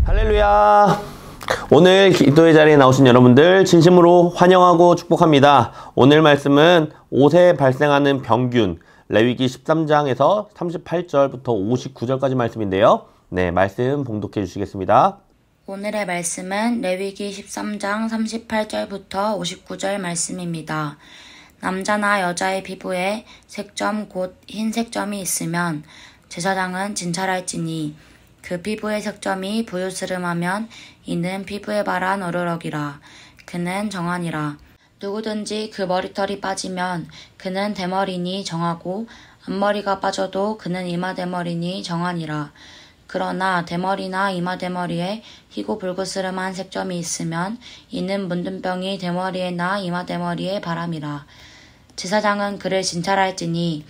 할렐루야. 오늘 기도의 자리에 나오신 여러분들 진심으로 환영하고 축복합니다. 오늘 말씀은 옷에 발생하는 병균, 레위기 13장에서 38절부터 59절까지 말씀인데요. 네, 말씀 봉독해 주시겠습니다. 오늘의 말씀은 레위기 13장 38절부터 59절 말씀입니다. 남자나 여자의 피부에 색점 곧 흰 색점이 있으면 제사장은 진찰할지니 그 피부의 색점이 부유스름하면 이는 피부에 발한 어르럭이라. 그는 정하니라. 누구든지 그 머리털이 빠지면 그는 대머리니 정하고 앞머리가 빠져도 그는 이마대머리니 정하니라. 그러나 대머리나 이마대머리에 희고 불그스름한 색점이 있으면 이는 문둥병이 대머리에나 이마대머리에 바람이라. 제사장은 그를 진찰할지니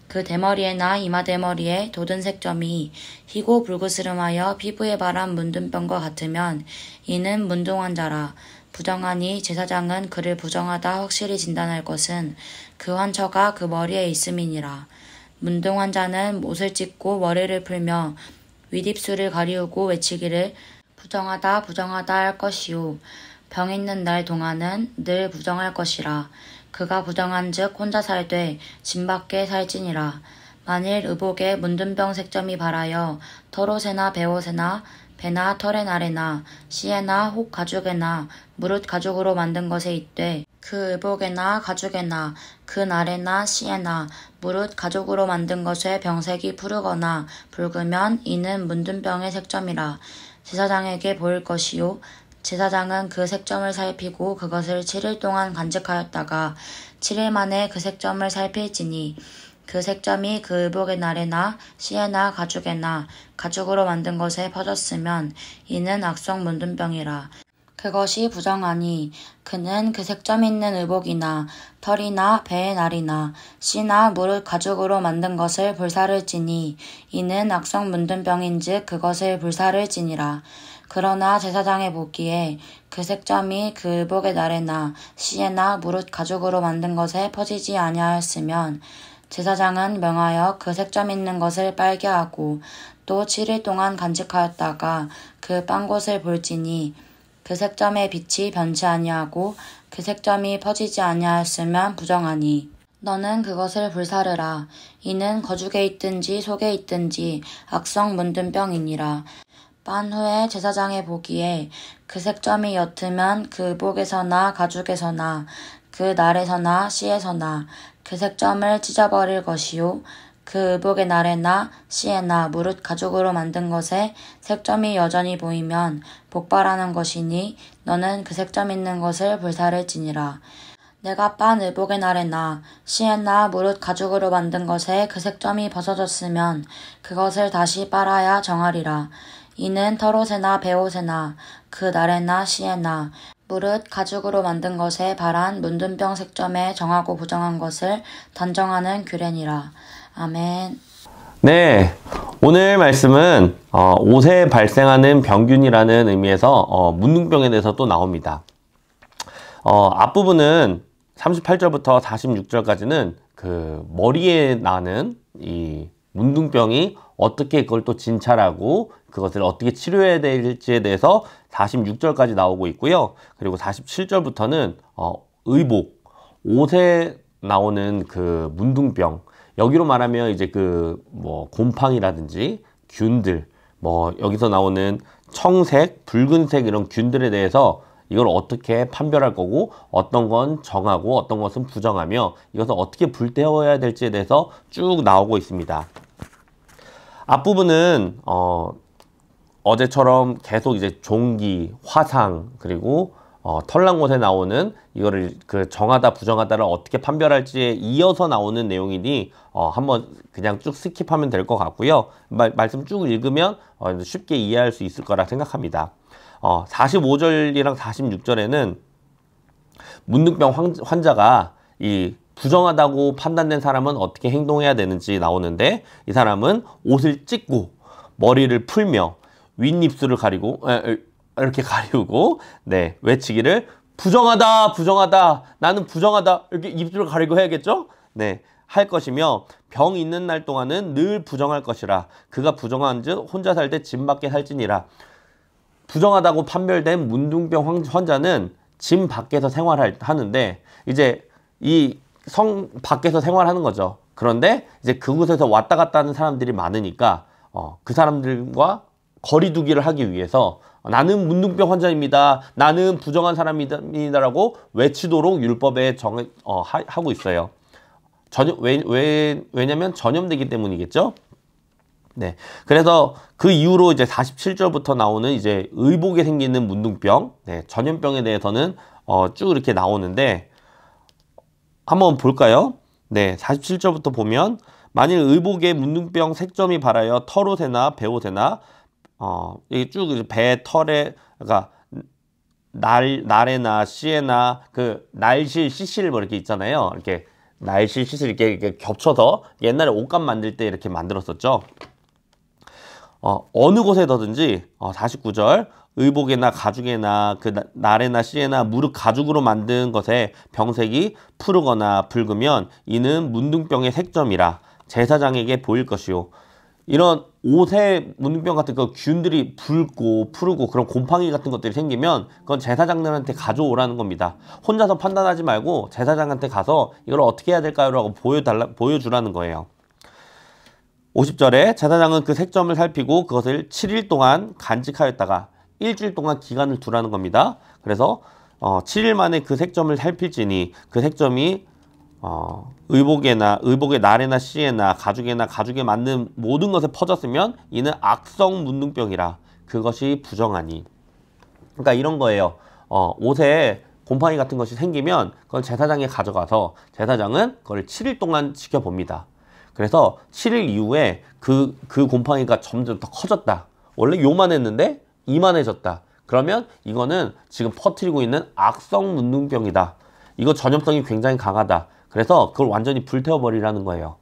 그 대머리에나 이마대머리에 돋은 색점이 희고 불그스름하여 피부에 바람 문둥병과 같으면 이는 문둥한 자라. 부정하니 제사장은 그를 부정하다 확실히 진단할 것은 그 환처가 그 머리에 있음이니라. 문둥한 자는 옷을 찢고 머리를 풀며 윗입술을 가리우고 외치기를 부정하다 부정하다 할 것이요 병 있는 날 동안은 늘 부정할 것이라. 그가 부정한즉 혼자 살되 진 밖에 살지니라. 만일 의복에 문둥병 색점이 발하여 털옷에나 베옷에나 배나 털의 날에나 씨에나 혹 가죽에나 무릇 가죽으로 만든 것에 있되 그 의복에나 가죽에나 그 날에나 씨에나 무릇 가죽으로 만든 것에 병색이 푸르거나 붉으면 이는 문둥병의 색점이라. 제사장에게 보일 것이요 제사장은 그 색점을 살피고 그것을 7일 동안 간직하였다가 7일 만에 그 색점을 살필지니 그 색점이 그 의복의 날에나 씨에나 가죽에나 가죽으로 만든 것에 퍼졌으면 이는 악성 문둥병이라. 그것이 부정하니 그는 그 색점 있는 의복이나 털이나 배의 날이나 씨나 무릇 가죽으로 만든 것을 불사를지니 이는 악성 문둥병인즉 그것을 불사를지니라. 그러나 제사장의 보기에 그 색점이 그 의복의 날에나 씨에나 무릇 가죽으로 만든 것에 퍼지지 아니하였으면 제사장은 명하여 그 색점 있는 것을 빨게 하고 또 7일 동안 간직하였다가 그 빤 곳을 볼지니 그 색점의 빛이 변치 아니하고 그 색점이 퍼지지 아니하였으면 부정하니 너는 그것을 불사르라. 이는 거죽에 있든지 속에 있든지 악성 문둥병이니라. 빤 후에 제사장의 보기에 그 색점이 옅으면 그 의복에서나 가죽에서나 그 날에서나 씨에서나 그 색점을 찢어버릴 것이요 그 의복의 날에나 씨에나 무릇 가죽으로 만든 것에 색점이 여전히 보이면 복발하는 것이니 너는 그 색점 있는 것을 불사를지니라. 내가 빤 의복의 날에나 씨에나 무릇 가죽으로 만든 것에 그 색점이 벗어졌으면 그것을 다시 빨아야 정하리라. 이는 털옷에나 베옷에나 그 날에나 씨에나 무릇 가죽으로 만든 것에 발한 문둥병 색점에 정하고 부정한 것을 단정하는 규례니라. 아멘. 네, 오늘 말씀은 옷에 발생하는 병균이라는 의미에서 문둥병에 대해서 또 나옵니다. 앞부분은 38절부터 46절까지는 그 머리에 나는 이 문둥병이 어떻게 그걸 또 진찰하고 그것을 어떻게 치료해야 될지에 대해서 46절까지 나오고 있고요. 그리고 47절부터는 의복, 옷에 나오는 그 문둥병, 여기로 말하면 이제 그 뭐 곰팡이라든지 균들, 뭐 여기서 나오는 청색, 붉은색 이런 균들에 대해서 이걸 어떻게 판별할 거고 어떤 건 정하고 어떤 것은 부정하며 이것을 어떻게 불태워야 될지에 대해서 쭉 나오고 있습니다. 앞부분은 어제처럼 계속 이제 종기, 화상, 그리고 털난 곳에 나오는 이거를 그 정하다 부정하다를 어떻게 판별할지에 이어서 나오는 내용이니 한번 그냥 쭉 스킵하면 될 것 같고요. 말씀 쭉 읽으면 쉽게 이해할 수 있을 거라 생각합니다. 45절이랑 46절에는 문둥병 환자가 이 부정하다고 판단된 사람은 어떻게 행동해야 되는지 나오는데, 이 사람은 옷을 찢고 머리를 풀며 윗입술을 가리고 이렇게 가리우고 외치기를 부정하다 부정하다 나는 부정하다 이렇게 입술을 가리고 해야겠죠? 할 것이며 병 있는 날 동안은 늘 부정할 것이라. 그가 부정한즉 혼자 살 때 진 밖에 살지니라. 부정하다고 판별된 문둥병 환자는 집 밖에서 생활하는데 이제 이 성 밖에서 생활하는 거죠. 그런데 이제 그곳에서 왔다 갔다 하는 사람들이 많으니까 그 사람들과 거리두기를 하기 위해서 나는 문둥병 환자입니다. 나는 부정한 사람입니다라고 외치도록 율법에 하고 있어요. 왜냐면 전염되기 때문이겠죠. 네. 그래서 그 이후로 이제 47절부터 나오는 이제 의복에 생기는 문둥병, 네, 전염병에 대해서는 쭉 이렇게 나오는데 한번 볼까요? 네, 47절부터 보면 만일 의복에 문둥병 색점이 발하여 털옷에나 배옷에나 여기 쭉 배, 털에 그러니까 날에나 씨에나 그 날실, 씨실 뭐 이렇게 있잖아요. 이렇게 날실, 씨실 이렇게 겹쳐서 옛날에 옷감 만들 때 이렇게 만들었었죠. 어느 곳에든지 49절 의복에나 가죽에나 그 날에나 씨에나 무릇 가죽으로 만든 것에 병색이 푸르거나 붉으면 이는 문둥병의 색점이라 제사장에게 보일 것이요. 이런 옷에 문둥병 같은 그 균들이 붉고 푸르고 그런 곰팡이 같은 것들이 생기면 그건 제사장들한테 가져오라는 겁니다. 혼자서 판단하지 말고 제사장한테 가서 이걸 어떻게 해야 될까요? 라고 보여주라는 거예요. 50절에 제사장은 그 색점을 살피고 그것을 7일 동안 간직하였다가 일주일 동안 기간을 두라는 겁니다. 그래서 7일 만에 그 색점을 살필지니 그 색점이 의복의 날에나 씨에나 가죽에나 가죽에 맞는 모든 것에 퍼졌으면 이는 악성 문둥병이라 그것이 부정하니. 그러니까 이런 거예요. 옷에 곰팡이 같은 것이 생기면 그걸 제사장에 가져가서 제사장은 그걸 7일 동안 지켜봅니다. 그래서 7일 이후에 그 곰팡이가 점점 더 커졌다. 원래 요만했는데 이만해졌다. 그러면 이거는 지금 퍼뜨리고 있는 악성 문둥병이다. 이거 전염성이 굉장히 강하다. 그래서 그걸 완전히 불태워버리라는 거예요.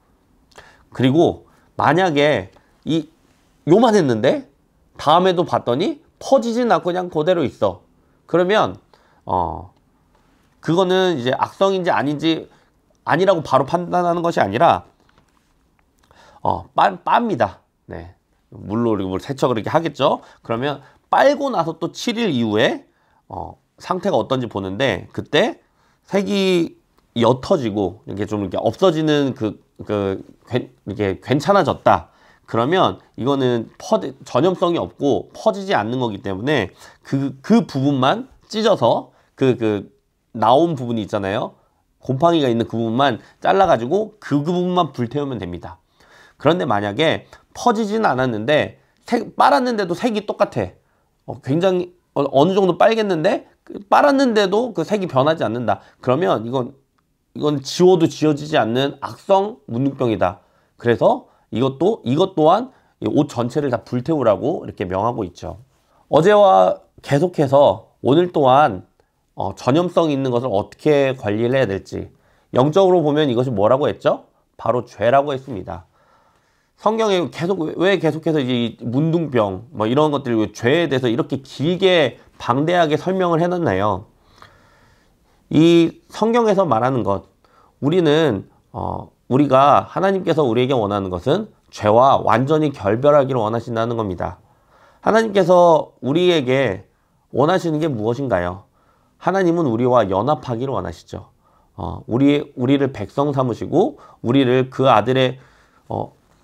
그리고 만약에 요만했는데 다음에도 봤더니 퍼지진 않고 그냥 그대로 있어. 그러면 그거는 이제 악성인지 아닌지 아니라고 바로 판단하는 것이 아니라 빱니다. 네. 물로 뭐 세척을 이렇게 하겠죠. 그러면 빨고 나서 또 7일 이후에 상태가 어떤지 보는데 그때 색이 옅어지고 이렇게 좀 이렇게 없어지는 이렇게 괜찮아졌다. 그러면 이거는 전염성이 없고 퍼지지 않는 거기 때문에 그 부분만 찢어서 나온 부분이 있잖아요. 곰팡이가 있는 그 부분만 잘라가지고 그 부분만 불태우면 됩니다. 그런데 만약에 퍼지지는 않았는데 빨았는데도 색이 똑같아. 굉장히 어느 정도 빨겠는데 빨았는데도 그 색이 변하지 않는다. 그러면 이건 지워도 지워지지 않는 악성 문둥병이다. 그래서 이것 또한 옷 전체를 다 불태우라고 이렇게 명하고 있죠. 어제와 계속해서 오늘 또한 전염성 있는 것을 어떻게 관리를 해야 될지 영적으로 보면 이것이 뭐라고 했죠? 바로 죄라고 했습니다. 성경에 왜 계속해서 이 문둥병 뭐 이런 것들 죄에 대해서 이렇게 길게 방대하게 설명을 해놨나요? 이 성경에서 말하는 것, 우리가 하나님께서 우리에게 원하는 것은 죄와 완전히 결별하기를 원하신다는 겁니다. 하나님께서 우리에게 원하시는 게 무엇인가요? 하나님은 우리와 연합하기를 원하시죠. 우리를 백성 삼으시고 우리를 그 아들의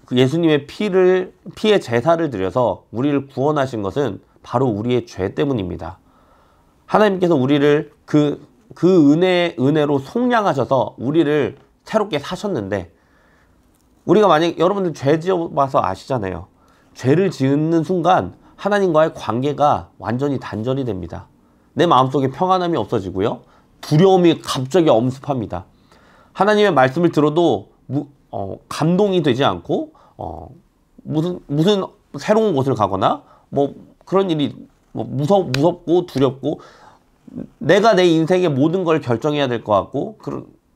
예수님의 피의 제사를 드려서 우리를 구원하신 것은 바로 우리의 죄 때문입니다. 하나님께서 우리를 그 은혜로 속량하셔서 우리를 새롭게 사셨는데 우리가 만약 여러분들 죄 지어봐서 아시잖아요. 죄를 짓는 순간 하나님과의 관계가 완전히 단절이 됩니다. 내 마음속에 평안함이 없어지고요. 두려움이 갑자기 엄습합니다. 하나님의 말씀을 들어도 감동이 되지 않고 무슨 새로운 곳을 가거나 뭐 그런 일이 무섭고 두렵고 내가 내 인생의 모든 걸 결정해야 될 것 같고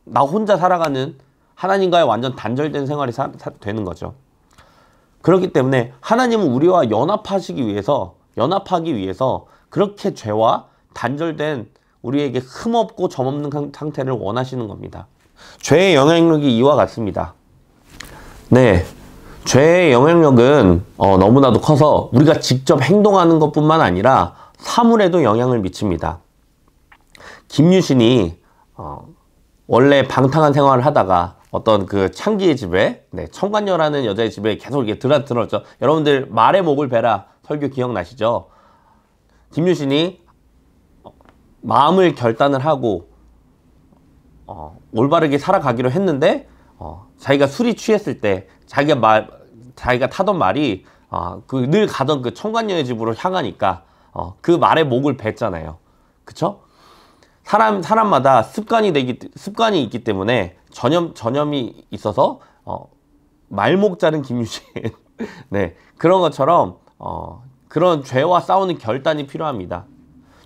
나 혼자 살아가는 하나님과의 완전 단절된 생활이 되는 거죠. 그렇기 때문에 하나님은 우리와 연합하기 위해서 그렇게 죄와 단절된 우리에게 흠없고 점없는 상태를 원하시는 겁니다. 죄의 영향력이 이와 같습니다. 네, 죄의 영향력은 너무나도 커서 우리가 직접 행동하는 것뿐만 아니라 사물에도 영향을 미칩니다. 김유신이 원래 방탕한 생활을 하다가 어떤 그 창기의 집에, 청관녀라는 여자의 집에 계속 이렇게 들었죠. 여러분들 말의 목을 베라 설교 기억나시죠? 김유신이 마음을 결단을 하고 올바르게 살아가기로 했는데 자기가 술이 취했을 때 자기가 타던 말이 그 늘 가던 그 청관녀의 집으로 향하니까 그 말의 목을 뱄잖아요. 그쵸? 사람마다 습관이 있기 때문에 전염이 있어서 말목 자른 김유신 네, 그런 것처럼 그런 죄와 싸우는 결단이 필요합니다.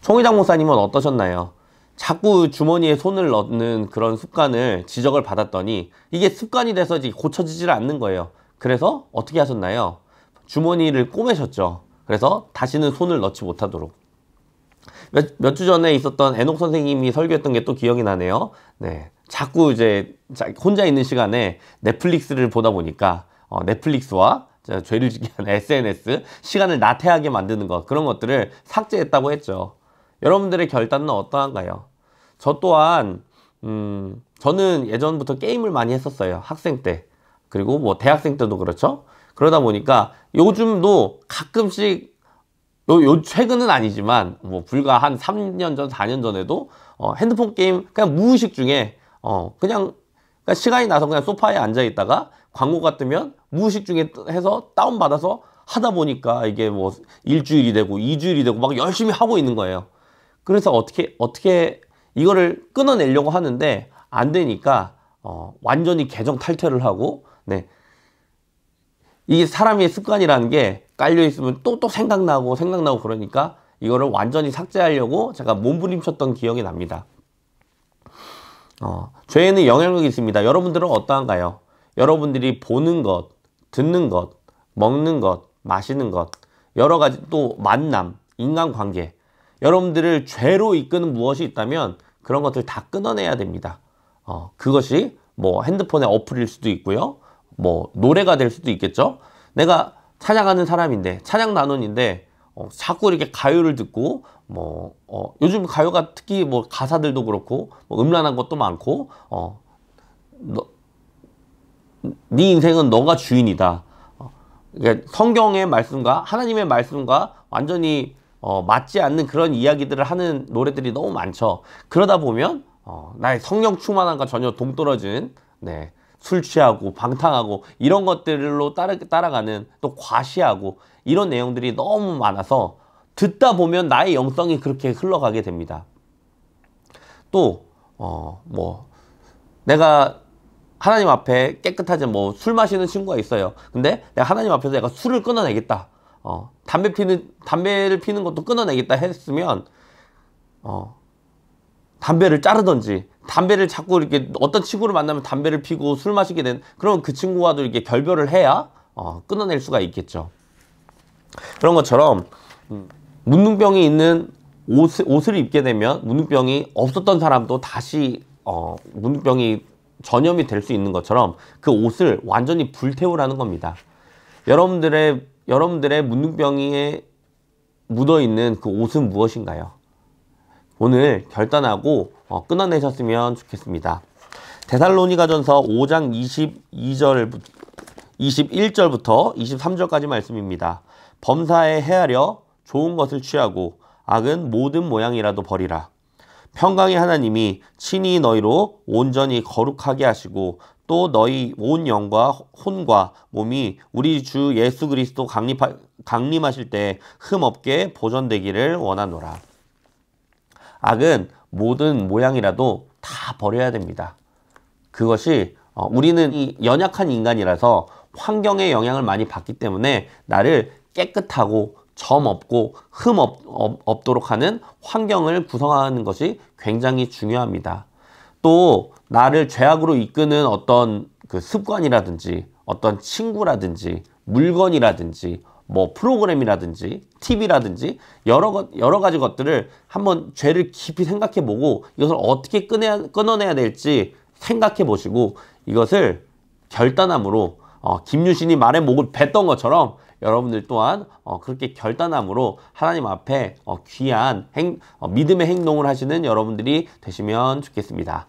총회장 목사님은 어떠셨나요? 자꾸 주머니에 손을 넣는 그런 습관을 지적을 받았더니 이게 습관이 돼서 고쳐지질 않는 거예요. 그래서 어떻게 하셨나요? 주머니를 꼬매셨죠. 그래서 다시는 손을 넣지 못하도록. 몇 주 전에 있었던 애녹 선생님이 설교했던 게 또 기억이 나네요. 네, 자꾸 이제 혼자 있는 시간에 넷플릭스를 보다 보니까 넷플릭스와 죄를 지게 하는 SNS, 시간을 나태하게 만드는 것, 그런 것들을 삭제했다고 했죠. 여러분들의 결단은 어떠한가요? 저 또한 저는 예전부터 게임을 많이 했었어요. 학생 때. 그리고 뭐 대학생 때도 그렇죠. 그러다 보니까 요즘도 가끔씩 최근은 아니지만 뭐 불과 한 3년 전, 4년 전에도 핸드폰 게임 그냥 무의식 중에 그러니까 시간이 나서 그냥 소파에 앉아 있다가 광고가 뜨면 무의식 중에 해서 다운받아서 하다 보니까 이게 뭐 일주일이 되고 2주일이 되고 막 열심히 하고 있는 거예요. 그래서 어떻게 이거를 끊어내려고 하는데 안 되니까 완전히 계정 탈퇴를 하고, 네, 이게 사람의 습관이라는 게 깔려있으면 또 생각나고 그러니까 이거를 완전히 삭제하려고 제가 몸부림쳤던 기억이 납니다. 죄에는 영향력이 있습니다. 여러분들은 어떠한가요? 여러분들이 보는 것, 듣는 것, 먹는 것, 마시는 것, 여러 가지 또 만남, 인간관계, 여러분들을 죄로 이끄는 무엇이 있다면 그런 것들 다 끊어내야 됩니다. 그것이 뭐 핸드폰의 어플일 수도 있고요. 뭐 노래가 될 수도 있겠죠. 내가 찬양하는 사람인데, 찬양 단원인데 자꾸 이렇게 가요를 듣고 요즘 가요가 특히 뭐 가사들도 그렇고 뭐 음란한 것도 많고 네 인생은 너가 주인이다. 그러니까 성경의 말씀과 하나님의 말씀과 완전히 맞지 않는 그런 이야기들을 하는 노래들이 너무 많죠. 그러다 보면 나의 성령 충만함과 전혀 동떨어진, 네, 술 취하고 방탕하고 이런 것들로 따라가는, 또 과시하고 이런 내용들이 너무 많아서 듣다 보면 나의 영성이 그렇게 흘러가게 됩니다. 또 뭐 내가 하나님 앞에 깨끗하지 뭐 술 마시는 친구가 있어요. 근데 내가 하나님 앞에서 내가 술을 끊어내겠다. 담배를 피는 것도 끊어내겠다 했으면 담배를 자르든지, 담배를 자꾸 이렇게 어떤 친구를 만나면 담배를 피고 술 마시게 된, 그럼 그 친구와도 이렇게 결별을 해야 끊어낼 수가 있겠죠. 그런 것처럼 문둥병이 있는 옷을 입게 되면 문둥병이 없었던 사람도 다시 문둥병이 전염이 될 수 있는 것처럼 그 옷을 완전히 불태우라는 겁니다. 여러분들의 문둥병에 묻어있는 그 옷은 무엇인가요? 오늘 결단하고 끊어내셨으면 좋겠습니다. 데살로니가전서 5장 21절부터 23절까지 말씀입니다. 범사에 헤아려 좋은 것을 취하고 악은 모든 모양이라도 버리라. 평강의 하나님이 친히 너희로 온전히 거룩하게 하시고 또 너희 온 영과 혼과 몸이 우리 주 예수 그리스도 강림하실 때 흠없게 보존되기를 원하노라. 악은 모든 모양이라도 다 버려야 됩니다. 그것이 우리는 이 연약한 인간이라서 환경의 영향을 많이 받기 때문에 나를 깨끗하고 점 없고 흠 없도록 하는 환경을 구성하는 것이 굉장히 중요합니다. 또 나를 죄악으로 이끄는 어떤 그 습관이라든지 어떤 친구라든지 물건이라든지 뭐 프로그램이라든지 TV라든지 여러 가지 것들을 한번 죄를 깊이 생각해 보고 이것을 어떻게 끊어내야 될지 생각해 보시고 이것을 결단함으로 김유신이 말의 목을 뱉던 것처럼 여러분들 또한 그렇게 결단함으로 하나님 앞에 귀한 믿음의 행동을 하시는 여러분들이 되시면 좋겠습니다.